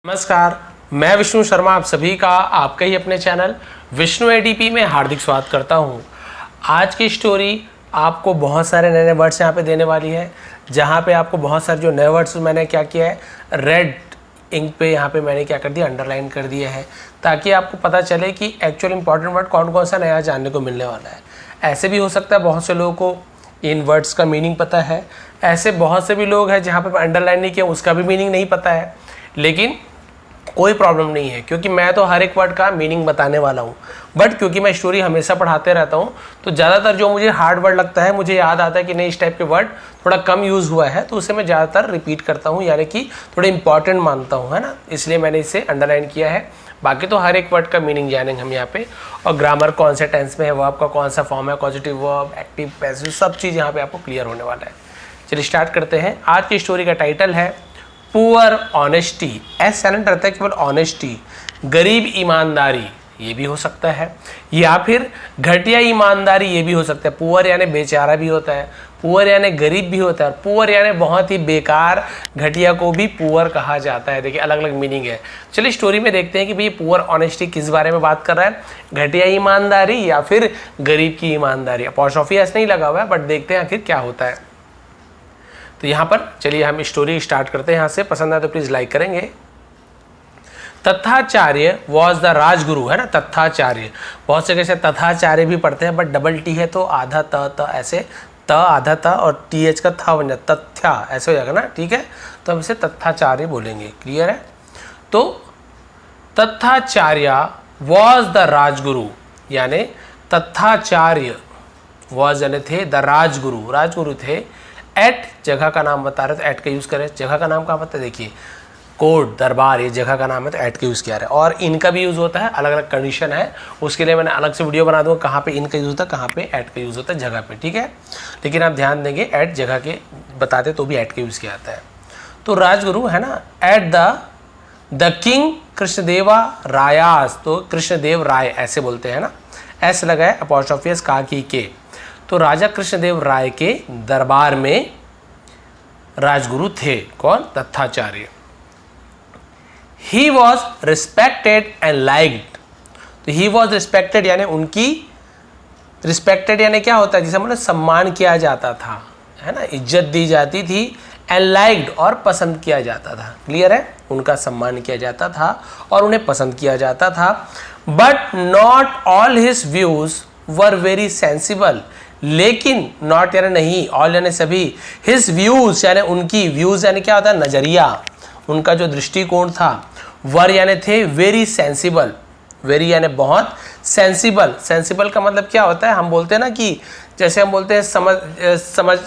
नमस्कार, मैं विष्णु शर्मा आप सभी का आपके ही अपने चैनल विष्णु एडीपी में हार्दिक स्वागत करता हूं। आज की स्टोरी आपको बहुत सारे नए नए वर्ड्स यहाँ पे देने वाली है, जहाँ पे आपको बहुत सारे जो नए वर्ड्स मैंने क्या किया है, रेड इंक पे यहाँ पे मैंने क्या कर दिया, अंडरलाइन कर दिया है, ताकि आपको पता चले कि एक्चुअल इंपॉर्टेंट वर्ड कौन कौन सा नया जानने को मिलने वाला है। ऐसे भी हो सकता है बहुत से लोगों को इन वर्ड्स का मीनिंग पता है, ऐसे बहुत से भी लोग हैं जहाँ पे अंडरलाइन नहीं किया उसका भी मीनिंग नहीं पता है, लेकिन कोई प्रॉब्लम नहीं है क्योंकि मैं तो हर एक वर्ड का मीनिंग बताने वाला हूँ। बट क्योंकि मैं स्टोरी हमेशा पढ़ाते रहता हूँ तो ज़्यादातर जो मुझे हार्ड वर्ड लगता है, मुझे याद आता है कि नहीं इस टाइप के वर्ड थोड़ा कम यूज़ हुआ है, तो उसे मैं ज़्यादातर रिपीट करता हूँ, यानी कि थोड़े इंपॉर्टेंट मानता हूँ, है ना, इसलिए मैंने इसे अंडरलाइन किया है। बाकी तो हर एक वर्ड का मीनिंग जानेंगे हम यहाँ पे, और ग्रामर कौन से टेंस में है, वर्ब का कौन सा फॉर्म है, पॉजिटिव वर्ब, एक्टिव, पैसिव, सब चीज़ यहाँ पे आपको क्लियर होने वाला है। चलिए स्टार्ट करते हैं। आज की स्टोरी का टाइटल है पुअर ऑनेस्टी। एस साइलेंट रहता है केवल ऑनेस्टी, गरीब ईमानदारी ये भी हो सकता है, या फिर घटिया ईमानदारी ये भी हो सकता है। पुअर यानी बेचारा भी होता है, पुअर यानी गरीब भी होता है, पुअर यानी बहुत ही बेकार, घटिया को भी पुअर कहा जाता है। देखिए अलग अलग मीनिंग है। चलिए स्टोरी में देखते हैं कि भाई पुअर ऑनेस्टी किस बारे में बात कर रहा है, घटिया ईमानदारी या फिर गरीब की ईमानदारी। अपॉस्ट्रोफी ऐसे नहीं लगा हुआ है, बट देखते हैं आखिर क्या होता है। तो यहाँ पर चलिए हम स्टोरी स्टार्ट करते हैं। यहाँ से पसंद आए तो प्लीज लाइक करेंगे। तथाचार्य वॉज द राजगुरु, है ना, तथाचार्य। बहुत से कैसे तथाचार्य भी पढ़ते हैं, बट डबल टी है तो आधा त ऐसे त आधा त और टी एच का था बन जाता, तथ्या ऐसे हो जाएगा ना, ठीक है। तो हम इसे तथाचार्य बोलेंगे, क्लियर है। तो तथाचार्य वॉज द राजगुरु, यानी तथाचार्य वॉज यानी थे, द राजगुरु राजगुरु थे। एट जगह का नाम बता रहे, तो एट का यूज़ करें। जगह का नाम कहाँ पता है, देखिए कोर्ट, दरबार, ये जगह का नाम है तो एट का यूज़ किया है। और इनका भी यूज़ होता है, अलग अलग कंडीशन है, उसके लिए मैंने अलग से वीडियो बना दूंगा कहाँ पे इनका यूज़ होता है, कहाँ पे एट का यूज़ होता है, जगह पे, ठीक है। लेकिन आप ध्यान देंगे एट जगह के बताते तो भी एट का यूज़ किया जाता है। तो राजगुरु है ना, एट द किंग कृष्णदेवा रायास, तो कृष्णदेव राय ऐसे बोलते हैं ना, एस लगा है अपॉस्ट्रोफी का की के। तो राजा कृष्णदेव राय के दरबार में राजगुरु थे, कौन, Tathacharya. He was respected and liked. तो ही वॉज रिस्पेक्टेड यानी उनकी, रिस्पेक्टेड यानी क्या होता है, जिसे मतलब सम्मान किया जाता था, है ना, इज्जत दी जाती थी। एंड लाइक्ड और पसंद किया जाता था, क्लियर है, उनका सम्मान किया जाता था और उन्हें पसंद किया जाता था। But not all his views were very sensible, लेकिन नॉट यानी नहीं, ऑल यानी सभी, हिज व्यूज यानी उनकी, व्यूज यानी क्या होता है, नजरिया, उनका जो दृष्टिकोण था, वर यानी थे, वेरी सेंसिबल, वेरी यानी बहुत, सेंसिबल, सेंसिबल का मतलब क्या होता है, हम बोलते हैं ना कि जैसे हम बोलते हैं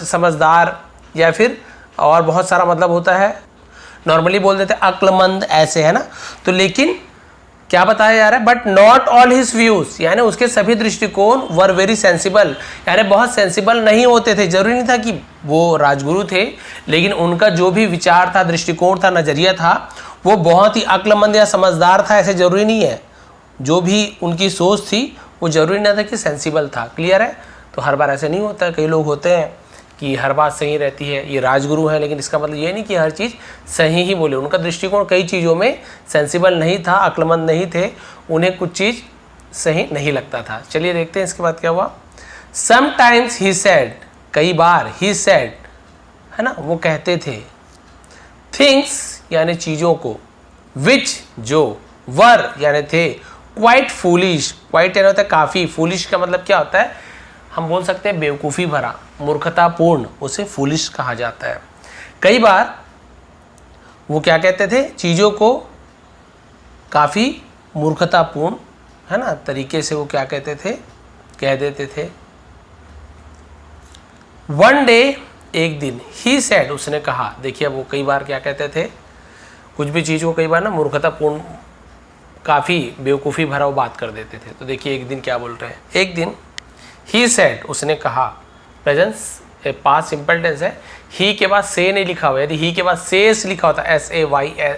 समझदार, या फिर और बहुत सारा मतलब होता है, नॉर्मली बोल देते हैं अक्लमंद, ऐसे, है ना। तो लेकिन क्या बताया जा रहा है, but not all his views, यानी उसके सभी दृष्टिकोण वर वेरी सेंसिबल, यानी बहुत सेंसिबल नहीं होते थे। जरूरी नहीं था कि वो राजगुरु थे, लेकिन उनका जो भी विचार था, दृष्टिकोण था, नजरिया था, वो बहुत ही अक्लमंद या समझदार था, ऐसे जरूरी नहीं है। जो भी उनकी सोच थी वो जरूरी नहीं था कि सेंसिबल था, क्लियर है। तो हर बार ऐसे नहीं होता है, कई लोग होते हैं कि हर बात सही रहती है, ये राजगुरु है, लेकिन इसका मतलब ये नहीं कि हर चीज़ सही ही बोले। उनका दृष्टिकोण कई चीज़ों में सेंसिबल नहीं था, अक्लमंद नहीं थे, उन्हें कुछ चीज़ सही नहीं लगता था। चलिए देखते हैं इसके बाद क्या हुआ। समटाइम्स ही सेड, कई बार, ही सेड है ना, वो कहते थे, थिंग्स यानी चीज़ों को, विच जो, वर यानी थे, क्वाइट फूलिश, क्वाइट यानी होता है काफ़ी, फूलिश का मतलब क्या होता है, हम बोल सकते हैं बेवकूफ़ी भरा, मूर्खतापूर्ण, उसे फूलिश कहा जाता है। कई बार वो क्या कहते थे, चीज़ों को काफ़ी मूर्खतापूर्ण, है ना, तरीके से वो क्या कहते थे, कह देते थे। वन डे, एक दिन, ही सेड, उसने कहा। देखिए वो कई बार क्या कहते थे, कुछ भी चीज़ को कई बार ना मूर्खतापूर्ण, काफ़ी बेवकूफ़ी भरा वो बात कर देते थे। तो देखिए एक दिन क्या बोल रहे हैं, एक दिन ही सेड, उसने कहा, प्रेजेंस पास्ट सिंपल टेंस है, ही के बाद से नहीं लिखा हुआ, यदि ही के बाद सेस लिखा होता SAY, है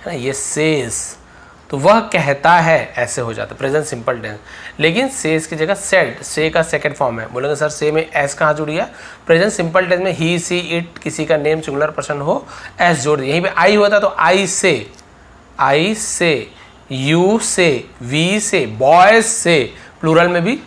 ना, ये सेस, तो वह कहता है, ऐसे हो जाता प्रेजेंट सिंपल टेंस। लेकिन सेस की जगह सेड, से का सेकंड फॉर्म है। बोलेंगे सर से में एस कहाँ जुड़ गया, प्रेजेंट सिंपल टेंस में ही सी इट किसी का नेम सिंगुलर पर्सन हो एस जोड़ दिया, यहीं पे आई होता तो आई से, आई से, यू से, वी से, बॉयज से, प्लूरल में भी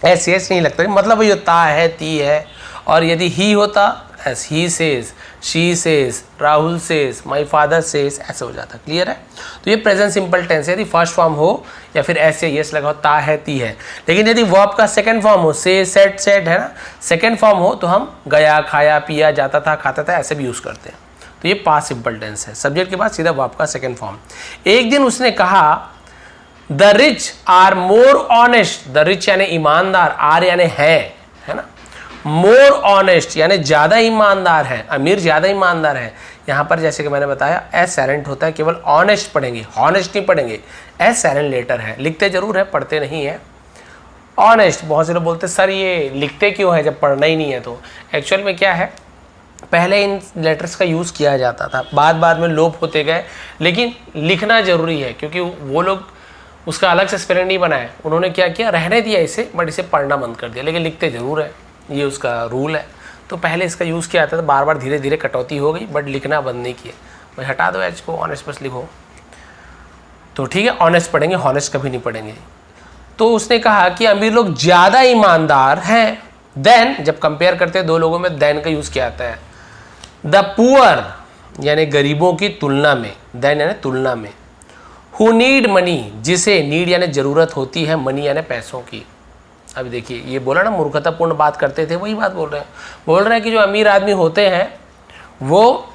एस एस नहीं लगता, मतलब वही ता है, ती है। और यदि ही होता S, he says, she says, Rahul says, my father says, ऐसे हो जाता। क्लियर है? तो ये प्रेजेंट सिंपल टेंस है, यदि फर्स्ट फॉर्म हो या फिर ऐसे यस लगा हो, ता है, ती है। लेकिन यदि वर्ब का सेकंड फॉर्म हो, से, सेट, सेट है ना, सेकंड फॉर्म हो तो हम गया, खाया, पिया, जाता था, खाता था, ऐसे भी यूज करते हैं। तो ये पास्ट सिंपल टेंस है। सब्जेक्ट के बाद सीधा वर्ब का सेकंड फॉर्म। एक दिन उसने कहा the rich are more honest, the rich यानी ईमानदार, आर यानी है ना, मोर ऑनेस्ट यानी ज्यादा ईमानदार है, अमीर ज्यादा ईमानदार है। यहां पर जैसे कि मैंने बताया एस साइलेंट होता है, केवल ऑनेस्ट पढ़ेंगे, हॉनेस्ट नहीं पढ़ेंगे, एस साइलेंट लेटर है। लिखते जरूर है, पढ़ते नहीं है। ऑनेस्ट, बहुत से लोग बोलते सर ये लिखते क्यों है जब पढ़ना ही नहीं है। तो एक्चुअल में क्या है, पहले इन लेटर्स का यूज़ किया जाता था, बाद में लोप होते गए, लेकिन लिखना जरूरी है क्योंकि वो लोग उसका अलग से स्पेलिंग नहीं बनाए, उन्होंने क्या किया, रहने दिया इसे, बट इसे पढ़ना बंद कर दिया, लेकिन लिखते जरूर है, ये उसका रूल है। तो पहले इसका यूज़ किया जाता था, बार बार धीरे धीरे कटौती हो गई, बट लिखना बंद नहीं किए। भाई हटा दो एच को, ऑनेस्ट बस लिखो। तो ठीक है, ऑनेस्ट पढ़ेंगे, हॉनेस्ट कभी नहीं पढ़ेंगे। तो उसने कहा कि अमीर लोग ज़्यादा ईमानदार हैं। देन, जब कंपेयर करते हैं दो लोगों में, देन का यूज़ किया जाता है। द पुअर यानी गरीबों की तुलना में, देन यानी तुलना में। हु नीड मनी, जिसे नीड यानी जरूरत होती है, मनी यानी पैसों की। अभी देखिए ये बोला ना, मूर्खतापूर्ण बात करते थे, वही बात बोल रहे हैं कि जो अमीर आदमी होते हैं वो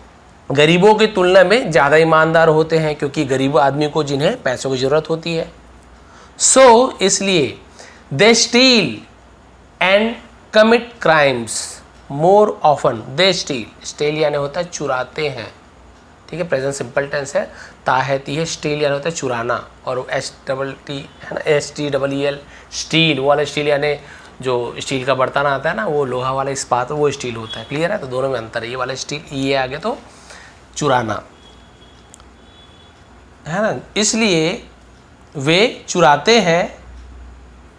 गरीबों की तुलना में ज़्यादा ईमानदार होते हैं, क्योंकि गरीब आदमी को जिन्हें पैसों की ज़रूरत होती है। सो इसलिए they steal and commit crimes more often. They steal, steal यानी होता है चुराते हैं, ठीक है, प्रेजेंट सिंपल टेंस है, ता है, ती है, स्टील यानी होता है चुराना, और एस डबल टी है ना, S T double E L, steel, वो वाला स्टील यानी जो स्टील का बर्तन आता है ना, वो लोहा वाला इस्पात, वो स्टील होता है। क्लियर है? तो दोनों में अंतर है, ये वाला स्टील, ये आगे तो चुराना है ना, इसलिए वे चुराते हैं।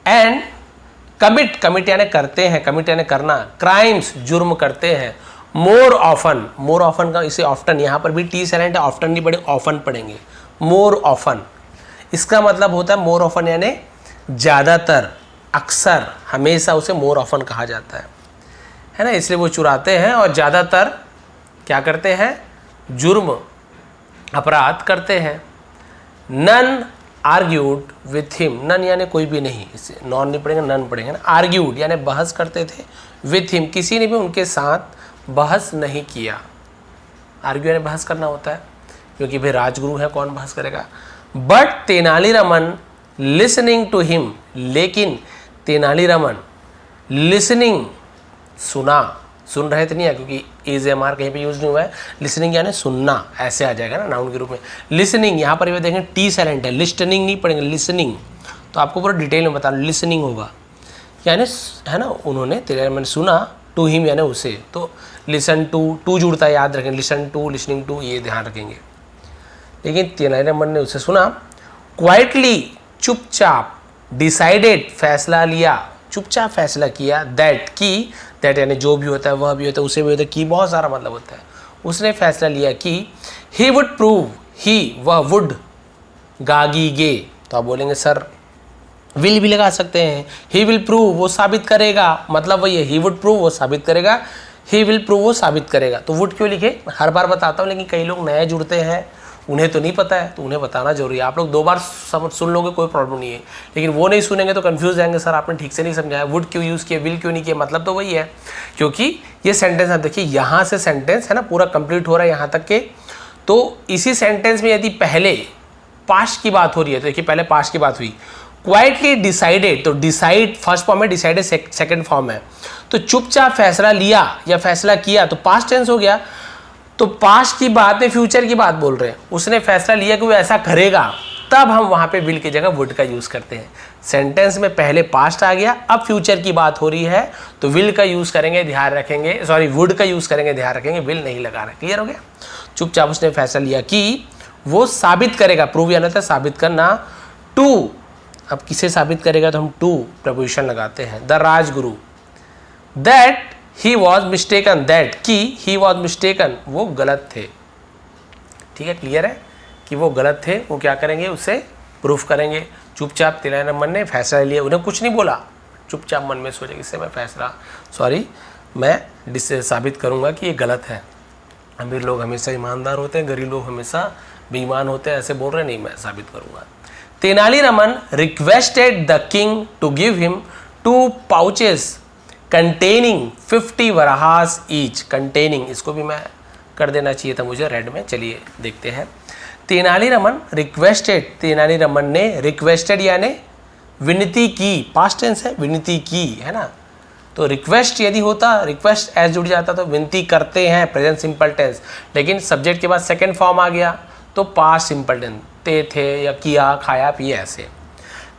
एंड कमिट, कमिट यानी करते हैं, कमिट यानी करना, क्राइम्स जुर्म करते हैं, मोर ऑफन, मोर ऑफन का इसे ऑफ्टन, यहाँ पर भी टी साइलेंट है, ऑफ्टन नहीं पढ़े, ऑफन पढ़ेंगे, मोर ऑफन। इसका मतलब होता है मोर ऑफन यानी ज़्यादातर, अक्सर, हमेशा उसे मोर ऑफन कहा जाता है ना। इसलिए वो चुराते हैं और ज़्यादातर क्या करते हैं, जुर्म, अपराध करते हैं। None argued with him, none यानी कोई भी नहीं, इसे नॉन नहीं पढ़ेंगे, नन पढ़ेंगे ना। आर्ग्यूड यानी बहस करते थे, विथ हिम किसी ने भी उनके साथ बहस नहीं किया। आर्ग्यू यानी बहस करना होता है, क्योंकि भाई राजगुरु है, कौन बहस करेगा। But Tenaliraman listening to him, लेकिन तेनालीरामन लिसनिंग, सुना, सुन रहे थे नहीं है, क्योंकि इज एम आर कहीं पे यूज नहीं हुआ है। लिसनिंग यानी सुनना, ऐसे आ जाएगा ना नाउन के रूप में। लिसनिंग, यहाँ पर भी देखें टी साइलेंट है, लिस्टनिंग नहीं पढ़ेंगे, लिसनिंग। तो आपको पूरा डिटेल में बता, लिसनिंग होगा यानी है ना, उन्होंने तेरे मैंने सुना, टू हिम यानी उसे, तो लिसन टू जुड़ता है, याद रखें, लिसन टू, लिसनिंग टू, ये ध्यान रखेंगे। लेकिन तेनालीरामन ने उसे सुना, क्वाइटली, चुपचाप, डिसाइडेड, फैसला लिया, चुपचाप फैसला किया, दैट की, दैट यानी जो भी होता है, वह भी होता है, उसे भी होता है, की बहुत सारा मतलब होता है। उसने फैसला लिया कि ही वुड प्रूव, ही वह, वुड गागी गे, तो आप बोलेंगे सर विल भी लगा सकते हैं, ही विल प्रूव वो साबित करेगा, मतलब वही है, ही वुड प्रूव वो साबित करेगा, ही विल प्रूव वो साबित करेगा। तो वुड क्यों लिखे, हर बार बताता हूँ, लेकिन कई लोग नए जुड़ते हैं, उन्हें तो नहीं पता है, तो उन्हें बताना जरूरी है। आप लोग 2 बार सुन लोगे कोई प्रॉब्लम नहीं है, लेकिन वो नहीं सुनेंगे तो कंफ्यूज जाएंगे, सर आपने ठीक से नहीं समझाया, वुड क्यों यूज़ किया, विल क्यों नहीं किया। मतलब तो वही है, क्योंकि ये सेंटेंस आप देखिए, यहाँ से सेंटेंस है ना पूरा कंप्लीट हो रहा है यहाँ तक के। तो इसी सेंटेंस में यदि पहले पास्ट की बात हो रही है, तो देखिए पहले पास्ट की बात हुई, क्वाइटली डिसाइडेड, तो डिसाइड फर्स्ट फॉर्म है, डिसाइडेड सेकंड फॉर्म है। तो चुपचाप फैसला लिया या फैसला किया, तो पास्ट टेंस हो गया। तो पास्ट की बात में फ्यूचर की बात बोल रहे हैं, उसने फैसला लिया कि वो ऐसा करेगा, तब हम वहां पे विल की जगह वुड का यूज करते हैं। सेंटेंस में पहले पास्ट आ गया, अब फ्यूचर की बात हो रही है, तो विल का यूज करेंगे, ध्यान रखेंगे, सॉरी वुड का यूज करेंगे, ध्यान रखेंगे, विल नहीं लगा रहा। क्लियर हो गया। चुपचाप उसने फैसला लिया कि वो साबित करेगा, प्रूव यानी था साबित करना, टू, अब किसे साबित करेगा, तो हम टू प्रपोजिशन लगाते हैं, the Rajguru, that he was mistaken, that की ही वॉज मिस्टेकन, वो गलत थे। ठीक है, क्लियर है कि वो गलत थे, वो क्या करेंगे, उससे प्रूफ करेंगे। चुपचाप तेनालीरामन ने फैसला लिया, उन्हें कुछ नहीं बोला, चुपचाप मन में सोचे इससे मैं फैसला मैं साबित करूंगा कि ये गलत है। अमीर लोग हमेशा ईमानदार होते हैं, गरीब लोग हमेशा बेईमान होते हैं, ऐसे बोल रहे नहीं, मैं साबित करूंगा। Tenaliraman requested the king to give him 2 pouches containing 50 varahas each. Containing, इसको भी मैं कर देना चाहिए था मुझे रेड में। चलिए देखते हैं। तेनालीरामन रिक्वेस्टेड, तेनालीरामन ने रिक्वेस्टेड यानी विनती की, पास्ट टेंस है, विनती की है ना। तो रिक्वेस्ट यदि होता, रिक्वेस्ट एज जुड़ जाता तो विनती करते हैं, प्रेजेंट सिंपल टेंस। लेकिन सब्जेक्ट के बाद सेकंड फॉर्म आ गया तो पास्ट सिंपल टेंस, ते थे या किया, खाया पिए, ऐसे।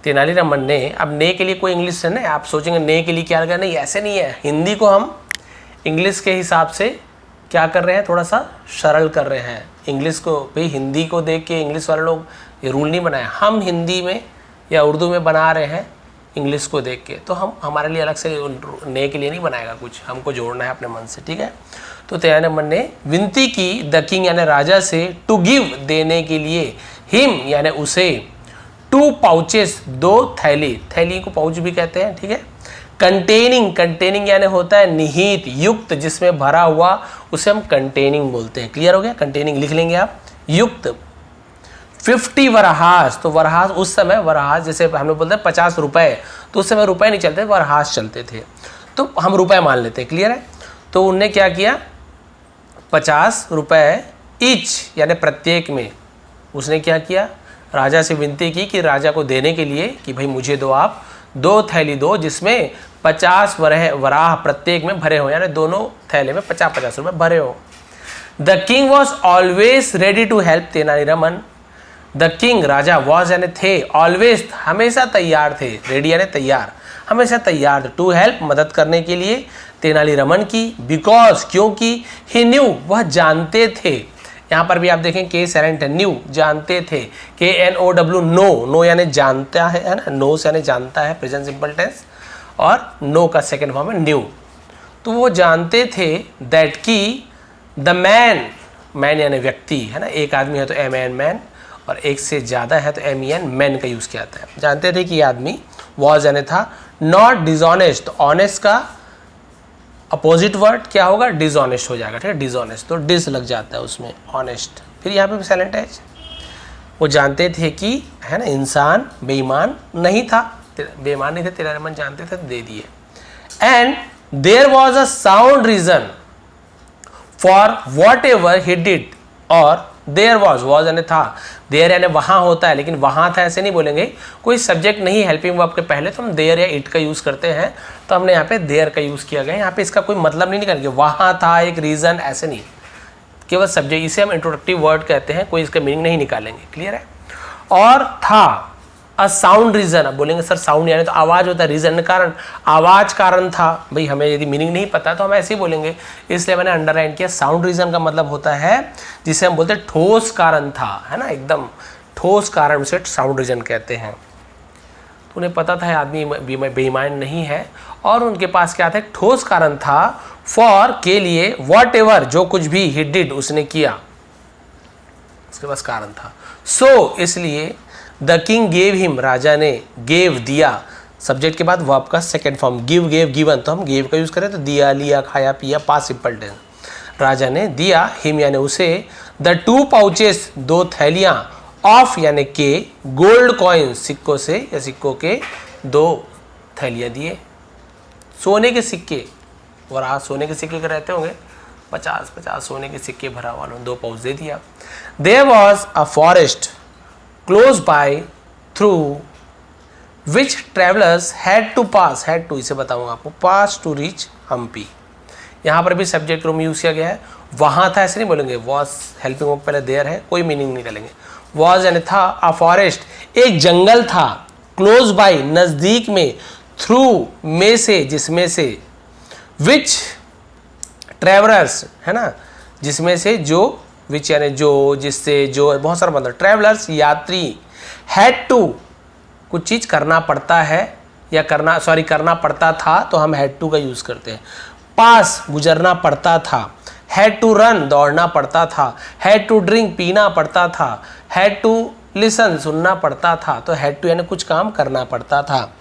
तेनालीरामन ने, अब ने के लिए कोई इंग्लिश है ना, आप सोचेंगे ने के लिए क्या लगा, नहीं ऐसे नहीं है। हिंदी को हम इंग्लिश के हिसाब से क्या कर रहे हैं, थोड़ा सा सरल कर रहे हैं इंग्लिश को। भाई हिंदी को देख के इंग्लिश वाले लोग ये रूल नहीं बनाए, हम हिंदी में या उर्दू में बना रहे हैं इंग्लिश को देख के। तो हम हमारे लिए अलग से ने के लिए नहीं बनाएगा कुछ, हमको जोड़ना है अपने मन से, ठीक है। तो तेनालीरामन ने विनती की द किंग यानी राजा से, टू गिव देने के लिए, हिम यानी उसे, 2 पाउचेस 2 थैली, थैली को पाउच भी कहते हैं, ठीक है। कंटेनिंग, कंटेनिंग यानी होता है निहित, युक्त, जिसमें भरा हुआ, उसे हम कंटेनिंग बोलते हैं। क्लियर हो गया, कंटेनिंग लिख लेंगे आप, युक्त। 50 वरहास, तो वरहास उस समय, वरहास जैसे हम लोग बोलते हैं 50 रुपए, तो उस समय रुपए नहीं चलते, वरहास चलते थे, तो हम रुपए मान लेते हैं। क्लियर है। तो उनने क्या किया, 50 रुपए ईच यानी प्रत्येक में, उसने क्या किया, राजा से विनती की कि राजा को देने के लिए कि भाई मुझे दो, आप 2 थैली दो जिसमें 50 वराह प्रत्येक में भरे हो, यानी दोनों थैले में 50-50 रुपए भरे हो। The king was always ready to help Tenaliraman. The king राजा, वॉज यानी थे, ऑलवेज हमेशा तैयार थे, रेडी यानी तैयार, हमेशा तैयार थे, टू हेल्प मदद करने के लिए तेनालीरामन की, बिकॉज क्योंकि, ही न्यू वह जानते थे। यहाँ पर भी आप देखें के साइलेंट है, न्यू जानते थे, KNOW नो, नो यानी जानता है ना, नो यानी जानता है, प्रेजेंट सिंपल टेंस, और नो का सेकेंड फॉर्म है न्यू। तो वो जानते थे दैट की द मैन, मैन यानी व्यक्ति है ना, एक आदमी है तो MAN मैन, और एक से ज़्यादा है तो MEN मैन का यूज़ किया जाता है। जानते थे कि ये आदमी वॉज यानी था, नॉट डिसऑनेस्ट, ऑनेस्ट का अपोजिट वर्ड क्या होगा, डिसऑनेस्ट हो जाएगा, ठीक है, डिसऑनेस्ट, तो डिस लग जाता है उसमें, ऑनेस्ट, फिर यहाँ पे भी साइलेंट है। वो जानते थे कि है ना, इंसान बेईमान नहीं था, बेईमान नहीं थे, तेनालीरामन जानते थे तो दे दिए। And there was a sound reason for whatever he did, और देयर वॉज यानी था, देयर यानी वहाँ होता है, लेकिन वहाँ था ऐसे नहीं बोलेंगे, कोई सब्जेक्ट नहीं हेल्पिंग वर्ब के पहले तो हम देयर या इट का यूज़ करते हैं, तो हमने यहाँ पे देयर का यूज़ किया गया। यहाँ पे इसका कोई मतलब नहीं निकालेंगे, वहाँ था एक रीज़न, ऐसे नहीं, केवल सब्जेक्ट, इसे हम इंट्रोडक्टिव वर्ड कहते हैं, कोई इसका मीनिंग नहीं निकालेंगे। क्लियर है। और था अ साउंड रीजन, अब बोलेंगे सर साउंड यानी तो आवाज़ होता है, रीजन कारण, आवाज़ कारण था, भाई हमें यदि मीनिंग नहीं पता तो हम ऐसे ही बोलेंगे, इसलिए मैंने अंडरलाइन किया। साउंड रीजन का मतलब होता है जिसे हम बोलते हैं ठोस कारण था, है ना, एकदम ठोस कारण, उसे साउंड रीजन कहते हैं। तो उन्हें पता था आदमी बेईमान नहीं है, और उनके पास क्या था, एक ठोस कारण था, फॉर के लिए, वॉट एवर जो कुछ भी, ही डिड उसने किया, उसके पास कारण था। सो इसलिए द किंग गेव हिम, राजा ने, गेव दिया, सब्जेक्ट के बाद वर्ब का second form, give gave given, तो हम गेव का यूज करें तो दिया, लिया, खाया, पिया, पास्ट सिंपल टेंस। राजा ने दिया, हिम यानी उसे, द 2 पाउचेस 2 थैलियां, ऑफ यानी के, गोल्ड कॉइन सिक्कों से या सिक्कों के 2 थैलियां दिए, सोने के सिक्के, और आज सोने के सिक्के के रहते होंगे 50-50 सोने के सिक्के भरा वालों 2 पाउच दे दिया। There was a forest close by through which travellers had to pass, had to इसे बताऊंगा आपको, पास टू रीच हम्पी। यहाँ पर भी सब्जेक्ट रूम यूज किया गया है, वहाँ था ऐसे नहीं बोलेंगे, वॉज हेल्पिंग वर्ब पहले देयर है, कोई मीनिंग नहीं करेंगे। वॉज यानी था, अ फॉरेस्ट एक जंगल था, क्लोज बाय नज़दीक में, थ्रू में से जिसमें से, विच ट्रेवलर्स है ना, जिसमें से जो, विच यानी जो, जिससे, जो बहुत सारा मतलब, ट्रेवलर्स यात्री, हैड टू कुछ चीज़ करना पड़ता है या करना पड़ता था, तो हम हैड टू का यूज़ करते हैं। पास गुजरना पड़ता था, हैड टू रन दौड़ना पड़ता था, हैड टू ड्रिंक पीना पड़ता था, हैड टू लिसन सुनना पड़ता था। तो हैड टू यानी कुछ काम करना पड़ता था।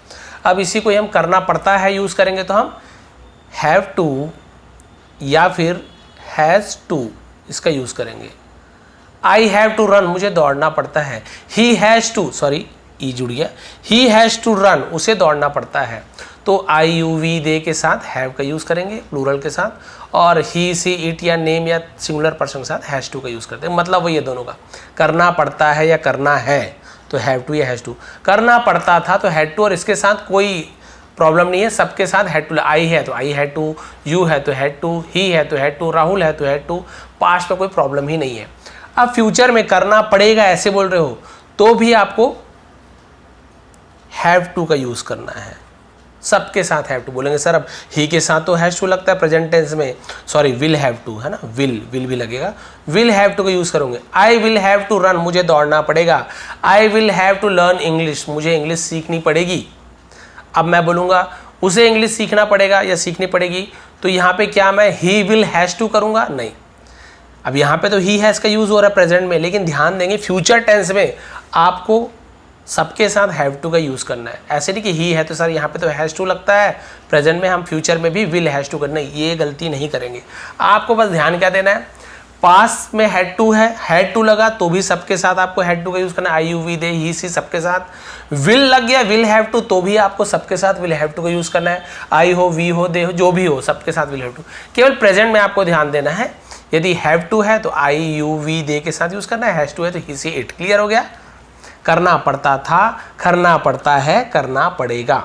अब इसी को हम करना पड़ता है यूज़ करेंगे तो हम हैव टू या फिर हैज़ टू इसका यूज़ करेंगे। आई हैव टू रन मुझे दौड़ना पड़ता है, ही हैज़ टू सॉरी ई जुड़ गया, ही हैज़ टू रन उसे दौड़ना पड़ता है। तो आई यू वी दे के साथ हैव का यूज़ करेंगे प्लूरल के साथ, और ही सी इट या नेम या सिंगुलर पर्सन के साथ हैज़ टू का यूज़ करते हैं। मतलब वही है दोनों का, करना पड़ता है या करना है तो हैव टू या हैज़ टू। करना पड़ता था तो हैड टू, और इसके साथ कोई प्रॉब्लम नहीं है, सबके साथ हैड टू। आई है तो आई हैड टू, यू है तो हैड टू, ही है तो हैड टू, राहुल है तो हैड टू। पास्ट में कोई प्रॉब्लम ही नहीं है। अब फ्यूचर में करना पड़ेगा ऐसे बोल रहे हो तो भी आपको हैव टू का यूज़ करना है, सबके साथ हैव टू बोलेंगे। सर अब ही के साथ तो हैज टू लगता है प्रेजेंट टेंस में, सॉरी विल हैव टू है ना, विल भी लगेगा, विल हैव टू का यूज़ करोगे। I will have to run मुझे दौड़ना पड़ेगा, I will have to learn English मुझे इंग्लिश सीखनी पड़ेगी। अब मैं बोलूँगा उसे इंग्लिश सीखना पड़ेगा या सीखनी पड़ेगी, तो यहाँ पे क्या मैं ही विल हैज़ टू करूँगा? नहीं। अब यहाँ पे तो ही हैज़ का यूज़ हो रहा है प्रेजेंट में, लेकिन ध्यान देंगे फ्यूचर टेंस में आपको सबके साथ हैव टू का यूज़ करना है। ऐसे नहीं कि ही है तो सर यहाँ पे तो हैज़ टू लगता है, प्रेजेंट में हम फ्यूचर में भी विल हैज़ टू करना है, ये गलती नहीं करेंगे। आपको बस ध्यान क्या देना है, पास्ट में हैड टू है, हैड टू लगा तो भी सबके साथ आपको हैड टू का यूज़ करना है। आई यू वी दे ही सी सबके साथ। विल लग गया विल हैव टू तो भी आपको सबके साथ विल हैव टू का यूज़ करना है। आई हो वी हो दे हो जो भी हो सबके साथ विल हैव टू। केवल प्रेजेंट में आपको ध्यान देना है, यदि हैव टू है तो आई यू वी दे के साथ यूज़ करना है, हैज़ टू है तो ही सी इट। क्लियर हो गया? करना पड़ता था, करना पड़ता है, करना पड़ेगा।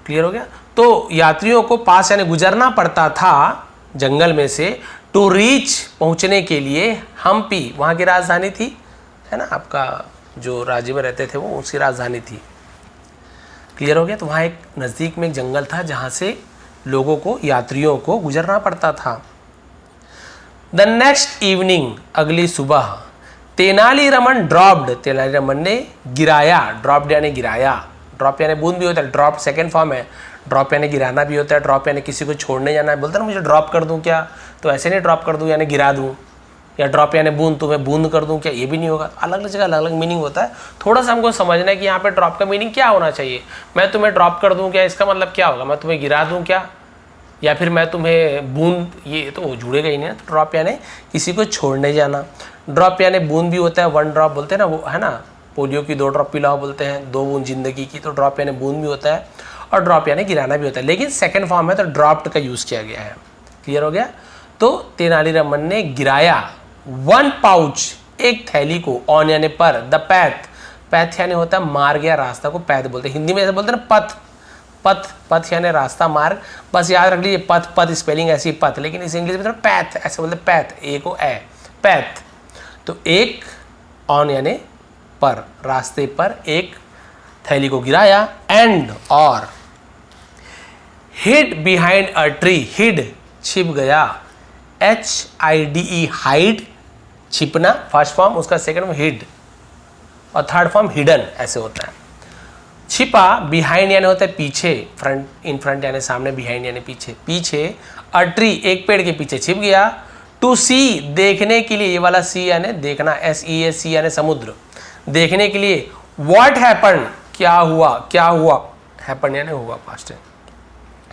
क्लियर हो गया? तो यात्रियों को पास यानी गुजरना पड़ता था जंगल में से, टू रीच पहुंचने के लिए हम्पी वहाँ की राजधानी थी, है ना, आपका जो राज्य में रहते थे वो उसकी राजधानी थी। क्लियर हो गया? तो वहाँ एक नज़दीक में एक जंगल था जहाँ से लोगों को यात्रियों को गुजरना पड़ता था। द नेक्स्ट इवनिंग अगली सुबह तेनालीरामन ड्रॉप्ड तेनालीरामन ने गिराया, ड्रॉप्ड यानी गिराया, ड्रॉप यानी बूंद भी होता है, ड्रॉप सेकंड फॉर्म है, ड्रॉप यानी गिराना भी होता है, ड्रॉप यानी किसी को छोड़ने जाना है। बोलता ना मुझे ड्रॉप कर दूं क्या, तो ऐसे नहीं ड्रॉप कर दूं यानी गिरा दूं, या ड्रॉप यानी बूंद तुम्हें बूंद कर दूं क्या, ये भी नहीं होगा। अलग अलग जगह अलग अलग मीनिंग होता है। थोड़ा सा हमको समझना है कि यहाँ पे ड्रॉप का मीनिंग क्या होना चाहिए। मैं तुम्हें ड्रॉप कर दूं क्या, इसका मतलब क्या होगा, मैं तुम्हें गिरा दूं क्या, या फिर मैं तुम्हें बूंद, ये तो जुड़ेगा ही नहीं ना। तो ड्रॉप यानी किसी को छोड़ने जाना। ड्रॉप यानी बूंद भी होता है, वन ड्रॉप बोलते हैं ना वो, है ना, पोलियो की 2 ड्रॉप पिलाओ बोलते हैं, 2 बूंद जिंदगी की। तो ड्रॉप यानी बूंद भी होता है और ड्रॉप यानी गिराना भी होता है, लेकिन सेकंड फॉर्म है तो ड्रॉप्ड का यूज़ किया गया है। क्लियर हो गया? तो तेनालीरामन ने गिराया 1 पाउच एक थैली को, ऑन यानी पर, द पैथ, पैथ यानी होता है मार्ग या रास्ता को पैथ बोलते हैं। हिंदी में ऐसे बोलते हैं ना पथ, पथ, पथ यानी रास्ता मार्ग, बस याद रख लीजिए पथ, पथ स्पेलिंग ऐसी पथ, लेकिन इस इंग्लिश में पैथ ऐसे बोलते हैं, पैथ ए को ए, पैथ। तो एक ऑन यानी पर, रास्ते पर एक थैली को गिराया, एंड और hid behind a tree, hid छिप गया, HIDE हाइड छिपना फर्स्ट फॉर्म, उसका सेकंड फॉर्म हिड और थर्ड फॉर्म हिडन ऐसे होता है। छिपा, बिहाइंड यानी होता है पीछे, फ्रंट, इन फ्रंट यानी सामने, बिहाइंड यानी पीछे, पीछे, अ ट्री एक पेड़ के पीछे छिप गया, टू सी देखने के लिए, ये वाला सी यानी देखना, SEA यानी समुद्र, देखने के लिए, व्हाट हैपन क्या हुआ, क्या हुआ, हैपन यानी हुआ पास्ट है,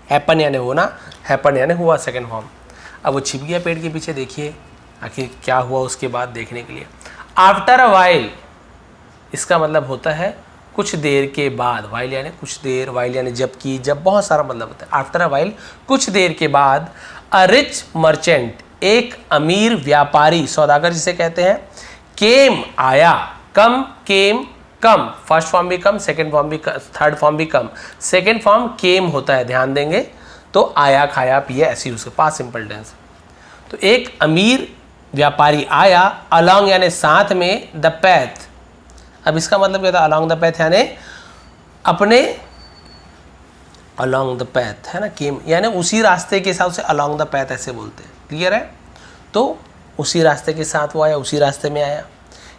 हैपन यानी होना, हैपन यानी हुआ सेकंड फॉर्म। अब वो छिप गया पेड़ के पीछे, देखिए आखिर क्या हुआ उसके बाद देखने के लिए। आफ्टर अ वाइल, इसका मतलब होता है कुछ देर के बाद, वाइल यानी कुछ देर, वाइल यानी जब की, जब बहुत सारा मतलब होता है। आफ्टर अ वाइल कुछ देर के बाद, अ रिच मर्चेंट एक अमीर व्यापारी, सौदागर जिसे कहते हैं, केम आया, कम केम कम, फर्स्ट फॉर्म भी कम, सेकंड फॉर्म भी, थर्ड फॉर्म भी कम, सेकंड फॉर्म केम होता है, ध्यान देंगे। तो आया, खाया, पिया ऐसे यूज, पास्ट सिंपल टेंस। तो एक अमीर व्यापारी आया, अलॉन्ग यानी साथ में, द पैथ, अब इसका मतलब क्या था, अलॉन्ग द पैथ यानी अपने, अलॉन्ग द पैथ है ना, केम यानी उसी रास्ते के साथ, उसे अलॉन्ग द पैथ ऐसे बोलते हैं। क्लियर है? तो उसी रास्ते के साथ वो आया, उसी रास्ते में आया।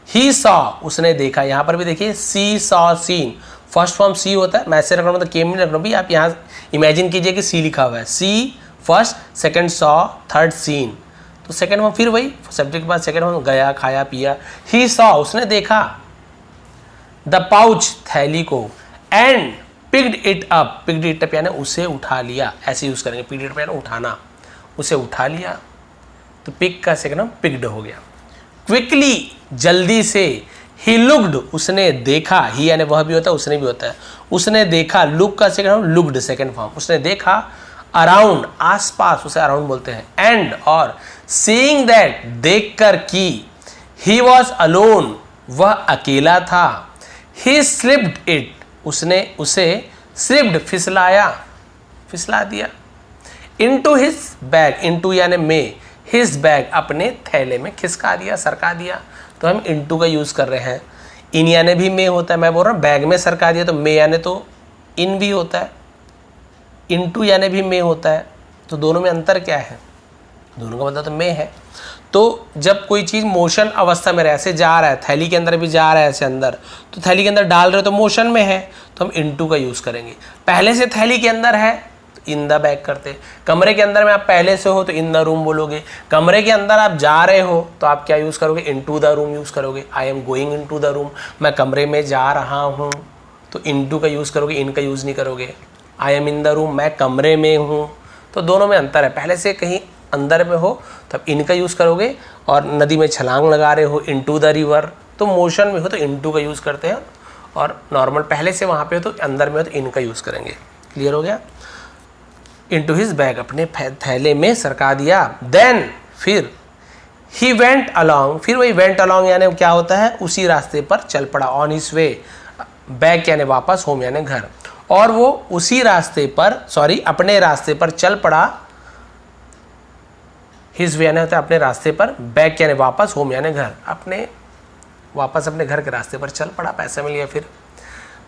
ही सॉ, उसने देखा, यहाँ पर भी देखिए see saw seen, first form see होता है, मैं ऐसे रख रहा हूँ तो केम नहीं रख रहा हूँ भी, आप यहाँ इमेजिन कीजिए कि सी लिखा हुआ है, see first, second saw, third seen. तो सेकंड फॉर्म फिर वही सब्जेक्ट के बाद सेकंड फॉर्म गया, खाया, पिया। ही सॉ, उसने देखा, द पाउच, थैली को, and picked it up, picked it up यानी उसे उठा लिया, ऐसे यूज करेंगे। पिक्ड इट अप यानी उठाना, उसे उठा लिया। तो पिक का सेकंड फॉर्म पिक्ड हो गया। क्विकली, जल्दी से। ही लुक्ड, उसने देखा, ही यानी वह भी होता है, उसने भी होता है। उसने देखा, लुक का second form looked, second form. उसने देखा, अराउंड, आसपास, उसे अराउंड बोलते हैं। एंड, और, सीइंग दैट, देखकर कि, ही वॉज अलोन, वह अकेला था। ही स्लिप्ड इट, उसने उसे स्लिप्ड, फिसलाया, फिसला दिया। इनटू हिज बैग, इनटू यानी में, हिज बैग, अपने थैले में खिसका दिया, सरका दिया। तो हम इनटू का यूज कर रहे हैं। इन यानी भी में होता है, मैं बोल रहा हूँ बैग में सरका दिया, तो में यानी तो इन भी होता है, इनटू यानी भी में होता है। तो दोनों में अंतर क्या है? दोनों का मतलब तो में है। तो जब कोई चीज़ मोशन अवस्था में रहे, ऐसे जा रहा है, थैली के अंदर भी जा रहा है ऐसे अंदर, तो थैली के अंदर डाल रहे हो तो मोशन में है, तो हम इनटू का यूज़ करेंगे। पहले से थैली के अंदर है तो इन द बैग करते। कमरे के अंदर में आप पहले से हो तो इन द रूम बोलोगे। कमरे के अंदर आप जा रहे हो तो आप क्या यूज़ करोगे? इनटू द रूम यूज़ करोगे। I am going into the room, मैं कमरे में जा रहा हूँ, तो इनटू का यूज़ करोगे, इन का यूज़ नहीं करोगे। I am in the room, मैं कमरे में हूँ। तो दोनों में अंतर है। पहले से कहीं अंदर में हो तब इनका यूज़ करोगे, और नदी में छलांग लगा रहे हो इनटू द रिवर, तो मोशन में हो तो इनटू का यूज़ करते हैं, और नॉर्मल पहले से वहाँ पे हो तो अंदर में हो तो इनका यूज़ करेंगे। क्लियर हो गया? इनटू हिज बैग, अपने थैले में सरका दिया। देन, फिर, ही वेंट अलॉन्ग, फिर वही वेंट अलॉन्ग यानी क्या होता है? उसी रास्ते पर चल पड़ा। ऑन हिज वे, बैक यानी वापस, होम यानी घर, और वो उसी रास्ते पर, सॉरी अपने रास्ते पर चल पड़ा। हिज वे यानी होता है अपने रास्ते पर, बैक यानी वापस, होम यानी घर, अपने वापस अपने घर के रास्ते पर चल पड़ा, पैसा मिल गया। फिर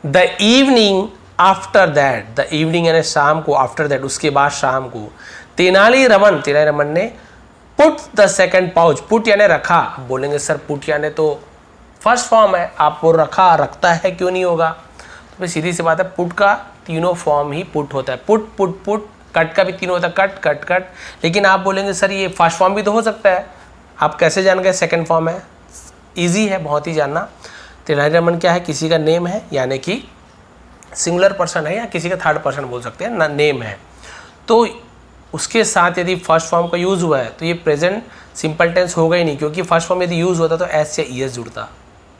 the evening after that, the evening यानी शाम को, आफ्टर दैट उसके बाद शाम को, तेनालीरामन ने put the second pouch, put यानी रखा। आप बोलेंगे सर पुट यानी तो फर्स्ट फॉर्म है, आप वो रखा, रखता है क्यों नहीं होगा? तो भाई सीधी सी बात है, पुट का तीनों फॉर्म ही पुट होता है। पुट पुट पुट, कट का भी तीनों होता है, कट कट कट। लेकिन आप बोलेंगे सर ये फर्स्ट फॉर्म भी तो हो सकता है, आप कैसे जान गए सेकंड फॉर्म है? इजी है बहुत ही जानना। तेनालीरामन क्या है? किसी का नेम है, यानी कि सिंगुलर पर्सन है, या किसी का थर्ड पर्सन बोल सकते हैं ना, नेम है। तो उसके साथ यदि फर्स्ट फॉर्म का यूज़ हुआ है तो ये प्रेजेंट सिंपल टेंस होगा ही नहीं, क्योंकि फर्स्ट फॉर्म यदि यूज़ होता तो एस या ई एस जुड़ता,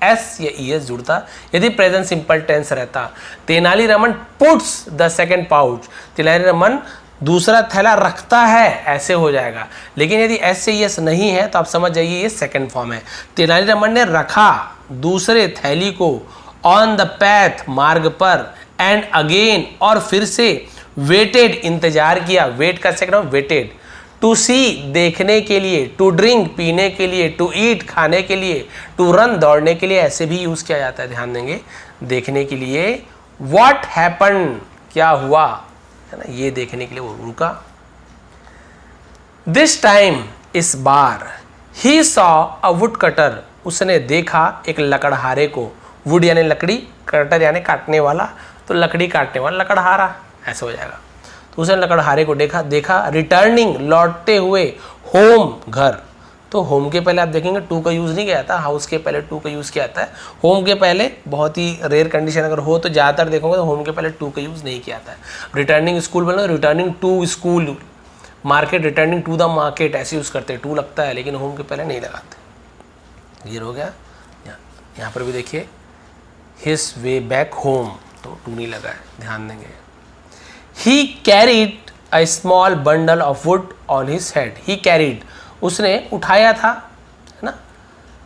एस या ई एस जुड़ता यदि प्रेजेंट सिंपल टेंस रहता। Tenali Raman puts the second pouch, Tenali Raman दूसरा थैला रखता है, ऐसे हो जाएगा। लेकिन यदि एस से एस नहीं है तो आप समझ जाइए ये सेकंड फॉर्म है। तेनालीरामन ने रखा दूसरे थैली को, ऑन द पैथ, मार्ग पर, एंड अगेन, और फिर से, वेटेड, इंतजार किया, वेट का सेकंड फॉर्म वेटेड, टू सी, देखने के लिए, टू ड्रिंक, पीने के लिए, टू ईट, खाने के लिए, टू रन, दौड़ने के लिए, ऐसे भी यूज किया जाता है, ध्यान देंगे, देखने के लिए। व्हाट हैपन, क्या हुआ, है ना, ये देखने के लिए वो रुका। दिस टाइम, इस बार, he saw a wood cutter, उसने देखा एक लकड़हारे को। वुड यानी लकड़ी, कटर यानी काटने वाला, तो लकड़ी काटने वाला लकड़हारा, ऐसा हो जाएगा। तो उसने लकड़हारे को देखा। रिटर्निंग, लौटते हुए, होम, घर। तो होम के पहले आप देखेंगे टू का यूज़ नहीं किया था, हाउस के पहले टू का यूज़ किया था। होम के पहले बहुत ही रेयर कंडीशन अगर हो तो ज़्यादातर देखोगे तो होम के पहले टू का यूज़ नहीं किया था। रिटर्निंग स्कूल बोलो, returning to school, market, returning to the market, ऐसे यूज़ करते हैं, टू लगता है लेकिन होम के पहले नहीं लगाते। क्लियर हो गया? यहाँ पर भी देखिए, हिज वे बैक होम, तो टू नहीं लगा है, ध्यान देंगे। He carried a small bundle of wood on his head, he carried, उसने उठाया था, है ना,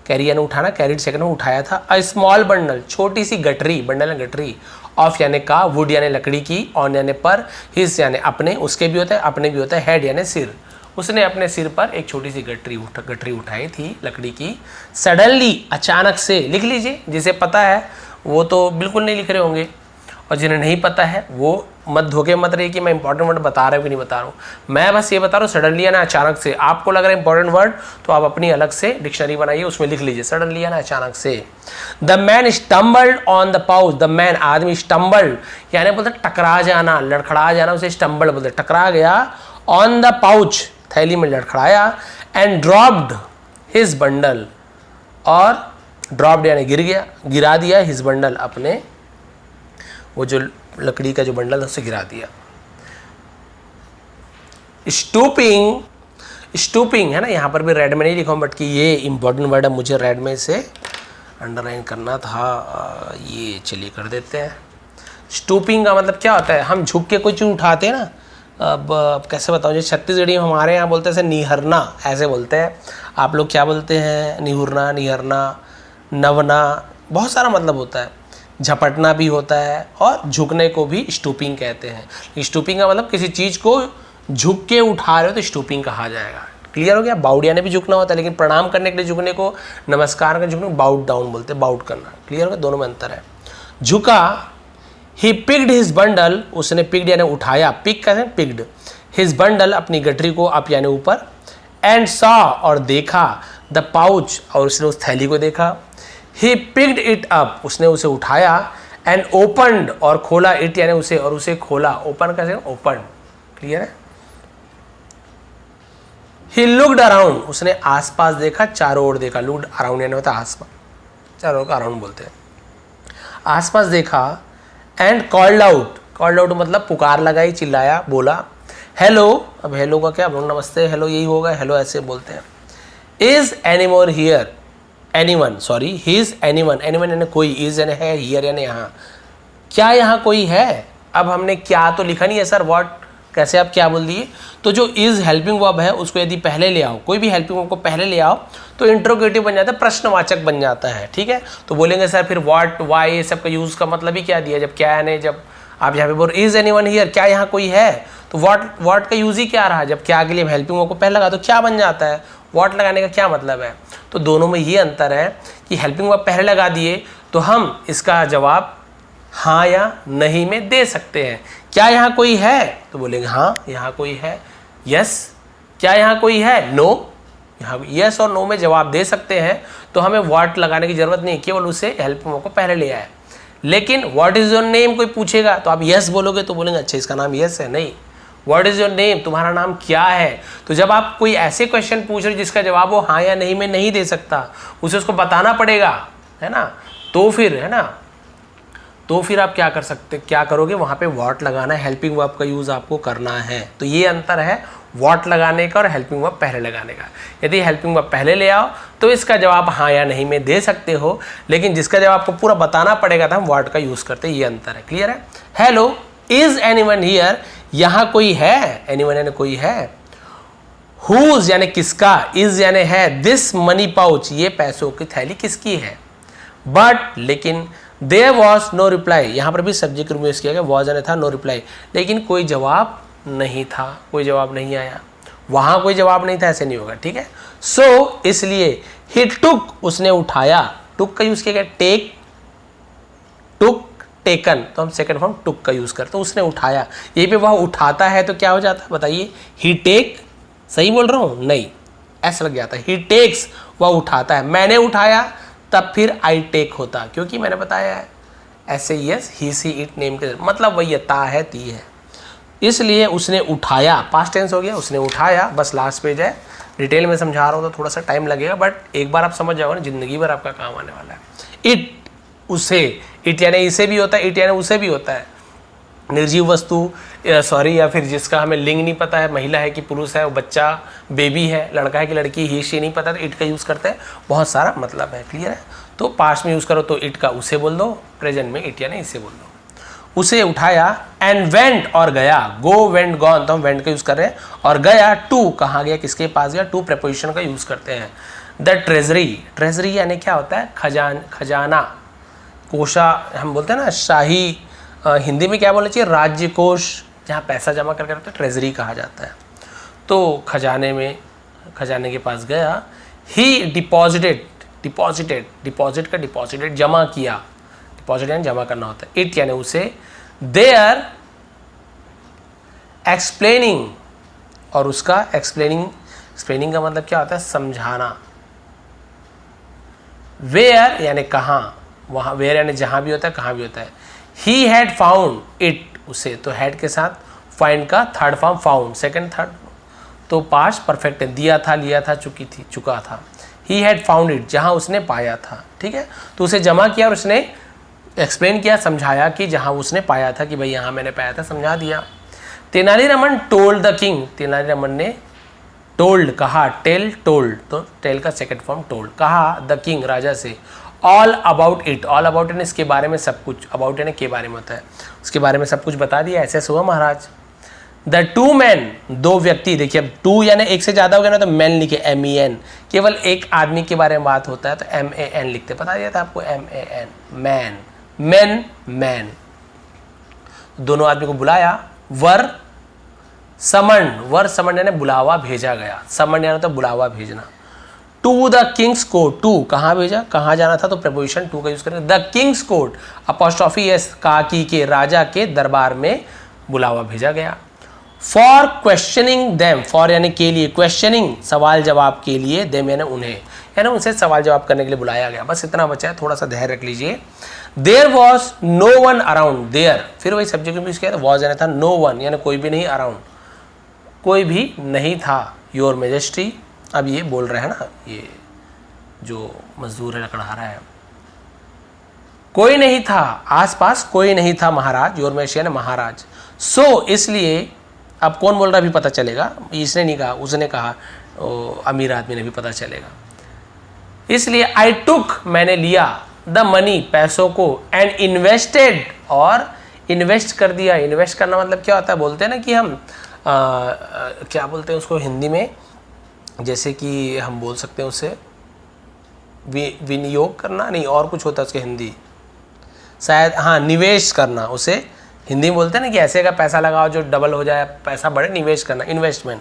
कैरी यानी उठाना, कैरीड सेकंड में उठाया था। अ स्मॉल बंडल, छोटी सी गठरी, बंडल यानी गठरी, ऑफ यानी का, वुड यानी लकड़ी की, ऑन यानी पर, हिज यानी अपने, उसके भी होता है, अपने भी होता है, हेड यानी सिर, उसने अपने सिर पर एक छोटी सी गठरी उठाई थी लकड़ी की। सडनली, अचानक से, लिख लीजिए, जिसे पता है वो तो बिल्कुल नहीं लिख रहे होंगे, और जिन्हें नहीं पता है वो मत धोखे मत रहिए कि मैं इंपॉर्टेंट वर्ड बता रहा हूँ कि नहीं बता रहा हूँ। मैं बस ये बता रहा हूँ सडनली या ना अचानक से। आपको लग रहा है इंपॉर्टेंट वर्ड तो आप अपनी अलग से डिक्शनरी बनाइए, उसमें लिख लीजिए सडनली या ना अचानक से। The man stumbled on the pouch, the man आदमी, स्टम्बल्ड यानी बोलते टकरा जाना, लड़खड़ा जाना, उसे स्टम्बल्ड बोलते, टकरा गया ऑन द पाउच, थैली में लड़खड़ाया, एंड ड्रॉप्ड हिज बंडल, और ड्रॉप्ड यानी गिर गया, गिरा दिया, हिज बंडल अपने वो जो लकड़ी का जो बंडल था उसे गिरा दिया। स्टूपिंग, स्टूपिंग है ना, यहाँ पर भी रेड में नहीं लिखा हूँ, बट कि ये इंपॉर्टेंट वर्ड है, मुझे रेड में से अंडरलाइन करना था, ये चलिए कर देते हैं। स्टूपिंग का मतलब क्या होता है, हम झुक के कोई चीज़ उठाते हैं ना, अब कैसे बताऊँ, जो छत्तीसगढ़ी हमारे यहाँ बोलते हैं ऐसे निहरना, ऐसे बोलते हैं, आप लोग क्या बोलते हैं, निहुरना, निहरना, नवना, बहुत सारा मतलब होता है, झपटना भी होता है, और झुकने को भी स्टूपिंग कहते हैं। स्टूपिंग का मतलब किसी चीज़ को झुक के उठा रहे हो तो स्टूपिंग कहा जाएगा। क्लियर हो गया। बाउडिया ने भी झुकना होता है, लेकिन प्रणाम करने के लिए झुकने को, नमस्कार करने झुकने को बाउट डाउन बोलते हैं, बाउट करना। क्लियर हो गया, दोनों में अंतर है। झुका, ही पिक्ड हिज बंडल, उसने पिक्ड यानी उठाया, पिक कहते हैं पिक्ड, हिज बंडल अपनी गठरी को अप यानी ऊपर, एंड सॉ और देखा, द पाउच और उसने उस थैली को देखा, ही पिक्ड इट अप उसने उसे उठाया, एंड ओपनड और खोला, इट यानी उसे और उसे खोला, ओपन कैसे, ओपन। क्लियर है। ही लुक्ड अराउंड उसने आसपास देखा, चारों ओर देखा, लुक्ड अराउंड यानी होता है आसपास, चारों ओर अराउंड बोलते हैं, आसपास देखा, and called out, called out मतलब पुकार लगाई, चिल्लाया, बोला, हेलो, अब हेलो का क्या बोलो, नमस्ते हेलो यही होगा, हेलो ऐसे बोलते हैं। Is anymore here, anyone, sorry, he is anyone, anyone यानी कोई, इज यानी है, हियर यानी यहाँ, क्या यहाँ कोई है। अब हमने क्या तो लिखा नहीं है सर, व्हाट कैसे आप क्या बोल दिए, तो जो इज हेल्पिंग वर्ब है उसको यदि पहले ले आओ, कोई भी हेल्पिंग वर्ब को पहले ले आओ तो इंट्रोगेटिव बन जाता है, प्रश्नवाचक बन जाता है। ठीक है, तो बोलेंगे सर फिर व्हाट, वाई, ये सब का यूज का मतलब ही क्या दिया, जब क्या यानी, जब आप यहाँ पे बोल इज एनीवन हियर, क्या यहाँ कोई है, तो व्हाट का यूज ही क्या रहा, जब क्या के लिए हेल्पिंग वर्ब को पहले लगा तो क्या बन जाता है, व्हाट लगाने का क्या मतलब है। तो दोनों में ये अंतर है कि हेल्पिंग वर्ब पहले लगा दिए तो हम इसका जवाब हाँ या नहीं में दे सकते हैं। क्या यहाँ कोई है, तो बोलेंगे हाँ यहाँ कोई है, यस। क्या यहाँ कोई है, नो, यहाँ यस और नो में जवाब दे सकते हैं, तो हमें व्हाट लगाने की जरूरत नहीं, केवल उसे हेल्पिंग वर्ब को पहले ले आए। लेकिन व्हाट इज योर नेम कोई पूछेगा तो आप यस बोलोगे तो बोलेंगे अच्छा इसका नाम यस है, नहीं, व्हाट इज योर नेम, तुम्हारा नाम क्या है। तो जब आप कोई ऐसे क्वेश्चन पूछ रहे हो जिसका जवाब वो हाँ या नहीं में नहीं दे सकता, उसे उसको बताना पड़ेगा, है ना, तो फिर है ना, तो फिर आप क्या कर सकते, क्या करोगे, वहाँ पे व्हाट लगाना है, हेल्पिंग वर्ब का यूज़ आपको करना है। तो ये अंतर है व्हाट लगाने का और हेल्पिंग वर्ब पहले लगाने का। यदि हेल्पिंग वर्ब पहले ले आओ तो इसका जवाब हाँ या नहीं में दे सकते हो, लेकिन जिसका जवाब आपको पूरा बताना पड़ेगा था हम व्हाट का यूज़ करते, ये अंतर है। क्लियर है। हेलो, इज एनीवन हियर, यहाँ कोई है, एनीवन यानी कोई है, हुज यानी किसका, इज यानी है, दिस मनी पाउच ये पैसों की थैली किसकी है, बट लेकिन, देयर वॉज नो रिप्लाई, यहाँ पर भी सब्जेक्ट रूप में यूज किया गया, वॉज यानी था, नो रिप्लाई, लेकिन कोई जवाब नहीं था, कोई जवाब नहीं आया, वहाँ कोई जवाब नहीं था, ऐसे नहीं होगा। ठीक है, सो इसलिए ही टुक उसने उठाया, टुक का यूज किया गया, टेक, टुक, टेकन, तो हम सेकंड फॉर्म टुक का यूज करते, तो उसने उठाया, यही पे वह उठाता है तो क्या हो जाता है बताइए, ही टेक, सही बोल रहा हूँ, नहीं ऐसा लग जाता है, ही टेक्स वह उठाता है, मैंने उठाया तब फिर आई टेक होता, क्योंकि मैंने बताया है ऐसे yes, he see it name के मतलब वही है, ता है ती है, इसलिए उसने उठाया, पास्ट टेंस हो गया, उसने उठाया। बस लास्ट पेज है, डिटेल में समझा रहा हूँ तो थोड़ा सा टाइम लगेगा, बट एक बार आप समझ जाओगे ना जिंदगी भर आपका काम आने वाला है। इट, उसे, इट यानी इसे भी होता है, इट यानी उसे भी होता है, निर्जीव वस्तु सॉरी, या फिर जिसका हमें लिंग नहीं पता है, महिला है कि पुरुष है, वो बच्चा बेबी है, लड़का है कि लड़की, ही शी नहीं पता तो इट का यूज़ करते हैं, बहुत सारा मतलब है। क्लियर है। तो पास्ट में यूज़ करो तो इट का उसे बोल दो, प्रेजेंट में इट यानी इसे बोल दो। उसे उठाया, एंड वेंट और गया, गो वेंट गॉन, तो हम वेंट का यूज़ कर रहे हैं, और गया, टू कहाँ गया, किसके पास गया, टू प्रेपोजिशन का यूज़ करते हैं। द ट्रेजरी, ट्रेजरी यानी क्या होता है, खजाना, कोषा हम बोलते हैं ना, शाही, हिंदी में क्या बोलना चाहिए, राज्य कोष, जहाँ पैसा जमा करके रखते हैं, ट्रेजरी कहा जाता है। तो खजाने में, खजाने के पास गया, ही डिपॉजिटेड, डिपॉजिट का डिपॉजिटेड जमा किया, डिपॉजिट यानी जमा करना होता है, इट यानी उसे, देयर एक्सप्लेनिंग, और उसका एक्सप्लेनिंग का मतलब क्या होता है, समझाना, वेयर यानी कहाँ, वहाँ, वेयर यानी जहाँ भी होता है, कहाँ भी होता है, ही हैड फाउंड इट, उसे, तो हैड के साथ फाइंड का third form found, second third, तो पास्ट परफेक्ट है, दिया था, लिया था, चुका था। ही हैड फाउंड इट, जहाँ उसने पाया था, ठीक है। तो उसे जमा किया और उसने एक्सप्लेन किया, समझाया कि जहाँ उसने पाया था कि भाई यहाँ मैंने पाया था, समझा दिया। Tenali Raman told the king, Tenali Raman ने टोल्ड कहा, टेल टोल्ड, तो टेल का सेकंड फॉर्म टोल्ड, कहा द किंग राजा से, all about it, all about it इसके बारे में सब कुछ, अबाउट यानी के बारे में होता है, उसके बारे में सब कुछ बता दिया, ऐसे हुआ महाराज। द टू मैन, दो व्यक्ति, देखिए अब टू यानी एक से ज़्यादा हो गया ना तो मैन लिखे MEN, केवल एक आदमी के बारे में बात होता है तो MAN लिखते, बता दिया था आपको MAN, मैन, मैन, मैन, दोनों आदमी को बुलाया, वर समन यानी बुलावा भेजा गया, समन यानी तो बुलावा भेजना, to the king's court, to कहाँ भेजा, कहाँ जाना था, तो प्रपोजिशन टू का यूज करेंगे, the king's court apostrophe S, काकी के, राजा के दरबार में बुलावा भेजा गया। फॉर क्वेश्चनिंग देम, फॉर यानी के लिए, क्वेश्चनिंग सवाल जवाब के लिए, देम यानी उन्हें, यानी उनसे सवाल जवाब करने के लिए बुलाया गया। बस इतना बचा है, थोड़ा सा धैर्य रख लीजिए। There was no one around, there फिर वही सब्जेक्ट में यूज किया था, वॉज यानी था नो वन यानी कोई भी नहीं, अराउंड कोई भी नहीं था, योर मेजेस्टी, अब ये बोल रहे हैं ना, ये जो मजदूर है लकड़हारा है, कोई नहीं था, आसपास कोई नहीं था महाराज, योर मेजेस्टी यानी महाराज, सो इसलिए, अब कौन बोल रहा है अभी पता चलेगा, इसने नहीं कहा, उसने कहा, अमीर आदमी ने भी पता चलेगा, इसलिए आई टुक मैंने लिया, द मनी पैसों को, एंड इन्वेस्टेड और इन्वेस्ट कर दिया। इन्वेस्ट करना मतलब क्या होता है, बोलते हैं ना कि हम क्या बोलते हैं उसको हिंदी में, जैसे कि हम बोल सकते हैं उसे विनियोग करना, नहीं और कुछ होता है उसके हिंदी शायद, हाँ निवेश करना, उसे हिंदी में बोलते हैं ना कि ऐसे का पैसा लगाओ जो डबल हो जाए, पैसा बढ़े, निवेश करना, इन्वेस्टमेंट।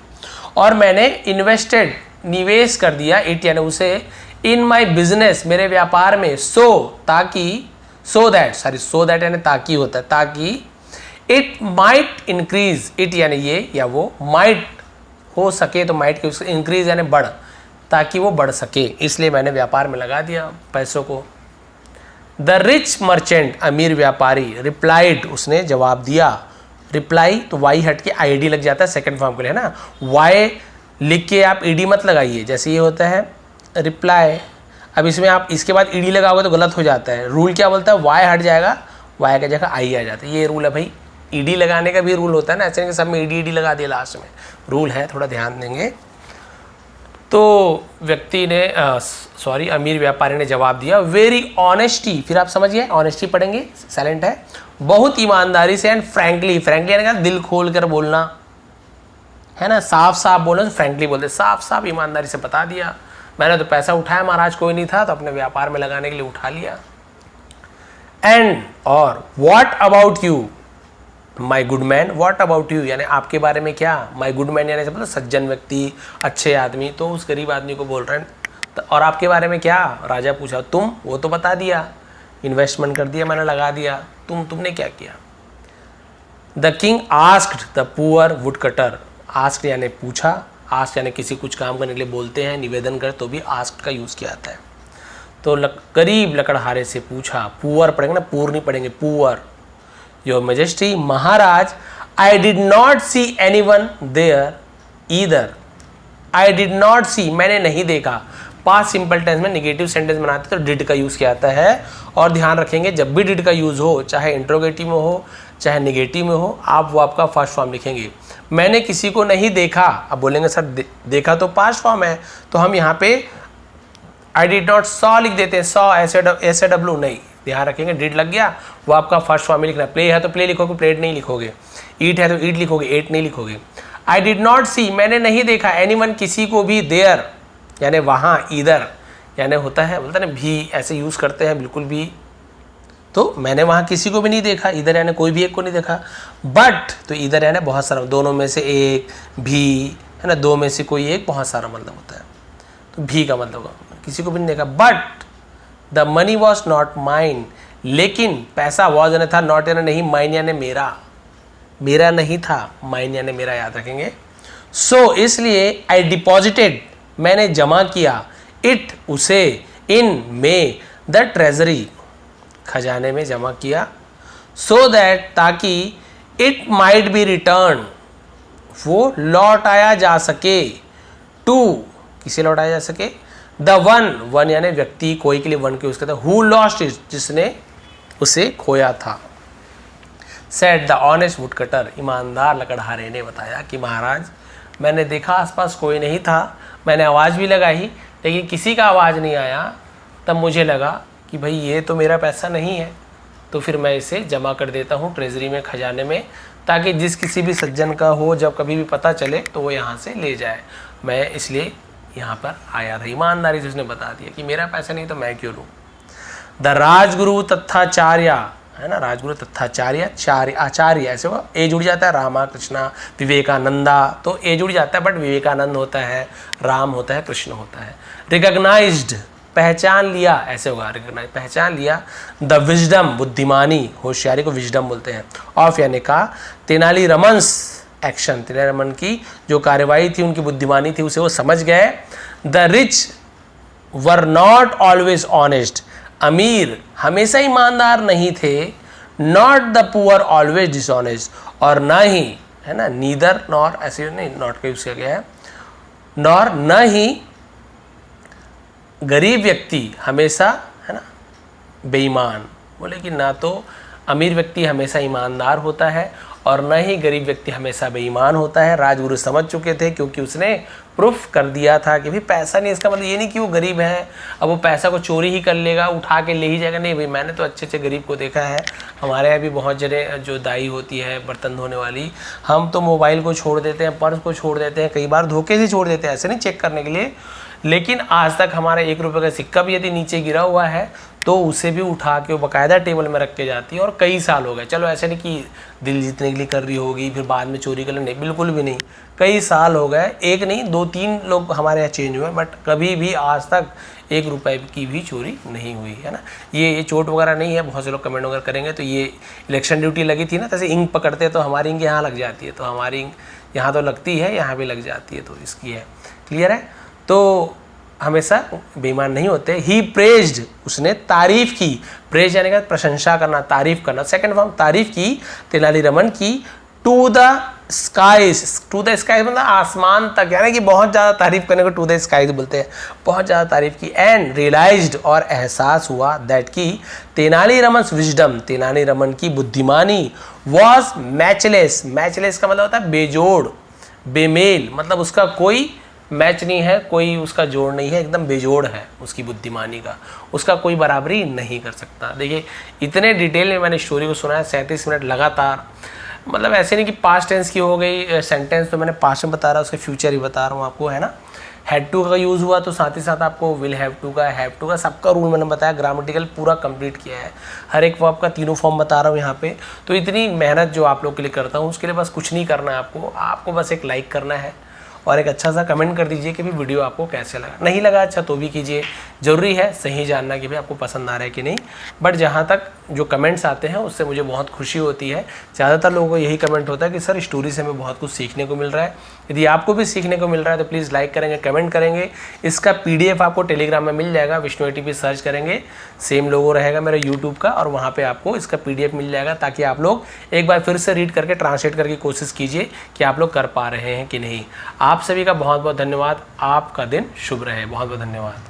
और मैंने इन्वेस्टेड निवेश कर दिया, इट यानी उसे, इन माई बिजनेस मेरे व्यापार में, सो ताकि, सो दैट यानी ताकि होता है, ताकि इट माइट इंक्रीज, इट यानी ये या वो, माइट हो सके तो माइट के इंक्रीज यानी बढ़, ताकि वो बढ़ सके, इसलिए मैंने व्यापार में लगा दिया पैसों को। द रिच मर्चेंट अमीर व्यापारी, रिप्लाइड उसने जवाब दिया, रिप्लाई तो वाई हट के ID लग जाता है सेकंड फॉर्म के लिए, है ना, वाई लिख के आप ED मत लगाइए, जैसे ये होता है रिप्लाई, अब इसमें आप इसके बाद ED लगाओगे तो गलत हो जाता है, रूल क्या बोलता है, वाई हट जाएगा, वाई की जगह I आ जाता है, ये रूल है भाई, ED लगाने का भी रूल होता है ना, ऐसे नहीं सब में ED लगा दिया लास्ट में, रूल है, थोड़ा ध्यान देंगे। तो व्यक्ति ने सॉरी अमीर व्यापारी ने जवाब दिया, वेरी ऑनेस्टी, फिर आप समझिए ऑनेस्टी पढ़ेंगे, साइलेंट है, बहुत ईमानदारी से, एंड फ्रैंकली, फ्रैंकली यानी क्या, दिल खोल कर बोलना, है ना, साफ साफ बोलना, तो फ्रैंकली बोलते, साफ साफ ईमानदारी से बता दिया, मैंने तो पैसा उठाया महाराज, कोई नहीं था तो अपने व्यापार में लगाने के लिए उठा लिया। एंड और what about you my good man, what about you यानी आपके बारे में क्या, माई गुड मैन यानी मतलब सज्जन व्यक्ति, अच्छे आदमी, तो उस गरीब आदमी को बोल रहे हैं, और आपके बारे में क्या, राजा पूछा, तुम, वो तो बता दिया, इन्वेस्टमेंट कर दिया मैंने, लगा दिया, तुमने क्या किया। The king asked the poor would cutter, asked यानी पूछा, आस्क्ड यानी किसी कुछ काम करने के लिए बोलते हैं, निवेदन कर तो भी आस्क्ड का यूज़ किया जाता है। तो गरीब लकड़हारे से पूछा, पुअर पढ़ेंगे ना, पूर नहीं पढ़ेंगे, पुअर, योर मेजेस्टी महाराज, I did not see anyone there either, I did not see मैंने नहीं देखा, पास्ट सिंपल टेंस में नेगेटिव सेंटेंस बनाते तो डिड का यूज किया जाता है, और ध्यान रखेंगे जब भी डिड का यूज हो, चाहे इंट्रोगेटिव में हो चाहे नेगेटिव में हो, आप वो आपका फर्स्ट फॉर्म लिखेंगे। मैंने किसी को नहीं देखा, अब बोलेंगे सर देखा तो पास्ट फॉर्म है, तो हम यहाँ पे आई डिड नॉट सॉ लिख देते हैं, सॉ SAW नहीं, ध्यान रखेंगे डिड लग गया, वो आपका फर्स्ट फॉर्म में लिखना है। प्ले है तो प्ले लिखोगे, प्लेड नहीं लिखोगे, ईट है तो ईट लिखोगे, एट नहीं लिखोगे। आई डिड नॉट सी मैंने नहीं देखा, एनीवन किसी को भी, देयर यानी वहाँ, ईदर यानी होता है, बोलता है ना भी, ऐसे यूज़ करते हैं बिल्कुल भी, तो मैंने वहाँ किसी को भी नहीं देखा, इधर यानी कोई भी एक को नहीं देखा। बट तो इधर यानी बहुत सारा, दोनों में से एक, भी है ना, दो में से कोई एक, बहुत सारा मतलब होता है, तो भी का मतलब किसी को भी नहीं देखा। But the money was not mine, लेकिन पैसा वॉज यानी था, नॉट यानी नहीं, माइन यानी मेरा, मेरा नहीं था, माइन यानी मेरा, याद रखेंगे। सो इसलिए आई डिपॉजिटेड मैंने जमा किया, इट उसे, इन में, द ट्रेजरी खजाने में जमा किया, सो दैट ताकि इट माइट बी रिटर्न, वो लौटाया जा सके, टू किसे लौटाया जा सके, द वन यानी व्यक्ति, कोई के लिए वन के यूज करता है, हु लॉस्ट इट जिसने उसे खोया था। Said the honest would cutter, ईमानदार लकड़हारे ने बताया कि महाराज मैंने देखा आसपास कोई नहीं था, मैंने आवाज़ भी लगाई लेकिन किसी का आवाज़ नहीं आया, तब मुझे लगा कि भाई ये तो मेरा पैसा नहीं है, तो फिर मैं इसे जमा कर देता हूँ ट्रेजरी में, खजाने में, ताकि जिस किसी भी सज्जन का हो जब कभी भी पता चले तो वो यहाँ से ले जाए। मैं इसलिए यहाँ पर आया था। ईमानदारी से उसने बता दिया कि मेरा पैसा नहीं तो मैं क्यों लूँ। द राजगुरु तथाचार्य, है ना, राजगुरु तथाचार्य, आचार्य ऐसे वो ए जुड़ जाता है, रामा कृष्णा विवेकानंदा, तो ए जुड़ जाता है बट विवेकानंद होता है, राम होता है, कृष्ण होता है। रिकॉग्नाइज्ड पहचान लिया, ऐसे होगा रिकॉग्नाइज, पहचान लिया। द विजडम बुद्धिमानी, होशियारी को विजडम बोलते हैं, ऑफ यानी का तेनाली रमन्स एक्शन, तेनालीरामन की जो कार्यवाही थी, उनकी बुद्धिमानी थी, उसे वो समझ गए। The rich were not always honest, अमीर हमेशा ईमानदार नहीं थे। Not the poor always dishonest, और ना ही, है ना, नीदर नॉर, ऐसे नहीं नॉट का यूज किया गया है, नॉर न ही गरीब व्यक्ति हमेशा, है ना, बेईमान, बोले कि ना तो अमीर व्यक्ति हमेशा ईमानदार होता है और न ही गरीब व्यक्ति हमेशा बेईमान होता है। राजगुरु समझ चुके थे क्योंकि उसने प्रूफ कर दिया था कि भाई पैसा नहीं, इसका मतलब ये नहीं कि वो गरीब है अब वो पैसा को चोरी ही कर लेगा, उठा के ले ही जाएगा, नहीं भाई, मैंने तो अच्छे अच्छे गरीब को देखा है। हमारे यहाँ भी बहुत जने जो दाई होती है बर्तन धोने वाली, हम तो मोबाइल को छोड़ देते हैं, पर्स को छोड़ देते हैं, कई बार धोखे से छोड़ देते हैं, ऐसे नहीं चेक करने के लिए, लेकिन आज तक हमारे 1 रुपये का सिक्का भी यदि नीचे गिरा हुआ है तो उसे भी उठा के वो बाकायदा टेबल में रख के जाती है। और कई साल हो गए, चलो ऐसे नहीं कि दिल जीतने के लिए कर रही होगी फिर बाद में चोरी कर ले, नहीं, बिल्कुल भी नहीं, कई साल हो गए, एक नहीं 2-3 लोग हमारे यहाँ चेंज हुए, बट कभी भी आज तक 1 रुपये की भी चोरी नहीं हुई, है ना। ये चोट वगैरह नहीं है, बहुत से लोग कमेंट वगैरह करेंगे तो ये इलेक्शन ड्यूटी लगी थी ना, जैसे इंक पकड़ते तो हमारी इंक यहाँ लग जाती है, तो हमारी इंक यहाँ तो लगती है, यहाँ भी लग जाती है, तो इसकी है, क्लियर है। तो हमेशा बेईमान नहीं होते। ही प्रेज्ड, उसने तारीफ की, प्रेज यानी कि प्रशंसा करना, तारीफ करना, सेकंड फॉर्म तारीफ की तेनालीरामन की। To the skies, to the skies मतलब आसमान तक, यानी कि बहुत ज़्यादा तारीफ करने को टू द स्काइज बोलते हैं, बहुत ज़्यादा तारीफ की। एंड रियलाइज्ड, और एहसास हुआ, दैट की तेनालीरामन्स विजडम, तेनालीरामन की बुद्धिमानी वॉज मैचलेस, मैचलेस का मतलब होता है बेजोड़, बेमेल, मतलब उसका कोई मैच नहीं है, कोई उसका जोड़ नहीं है, एकदम बेजोड़ है उसकी बुद्धिमानी का, उसका कोई बराबरी नहीं कर सकता। देखिए इतने डिटेल में मैंने स्टोरी को सुना है, 37 मिनट लगातार, मतलब ऐसे नहीं कि पास्ट टेंस की हो गई सेंटेंस, तो मैंने पास्ट में बता रहा, उसके फ्यूचर ही बता रहा हूँ आपको, है ना। हैड टू का यूज़ हुआ तो साथ ही साथ आपको विल हैव टू का सबका रूल मैंने बताया, ग्रामेटिकल पूरा कंप्लीट किया है, हर एक वर्ब का 3 फॉर्म बता रहा हूँ यहाँ पे। तो इतनी मेहनत जो आप लोग के लिए करता हूँ उसके लिए बस कुछ नहीं करना है आपको बस एक लाइक करना है और एक अच्छा सा कमेंट कर दीजिए कि भी वीडियो आपको कैसे लगा। नहीं लगा अच्छा तो भी कीजिए, ज़रूरी है सही जानना कि भाई आपको पसंद आ रहा है कि नहीं। बट जहाँ तक जो कमेंट्स आते हैं उससे मुझे बहुत खुशी होती है। ज़्यादातर लोगों को यही कमेंट होता है कि सर स्टोरी से हमें बहुत कुछ सीखने को मिल रहा है। यदि आपको भी सीखने को मिल रहा है तो प्लीज़ लाइक करेंगे, कमेंट करेंगे। इसका PDF आपको टेलीग्राम में मिल जाएगा, विष्णु ATP सर्च करेंगे, सेम लोगो रहेगा मेरा यूट्यूब का, और वहाँ पर आपको इसका PDF मिल जाएगा, ताकि आप लोग एक बार फिर से रीड करके ट्रांसलेट करके कोशिश कीजिए कि आप लोग कर पा रहे हैं कि नहीं। आप सभी का बहुत बहुत धन्यवाद। आपका दिन शुभ रहे। बहुत बहुत धन्यवाद।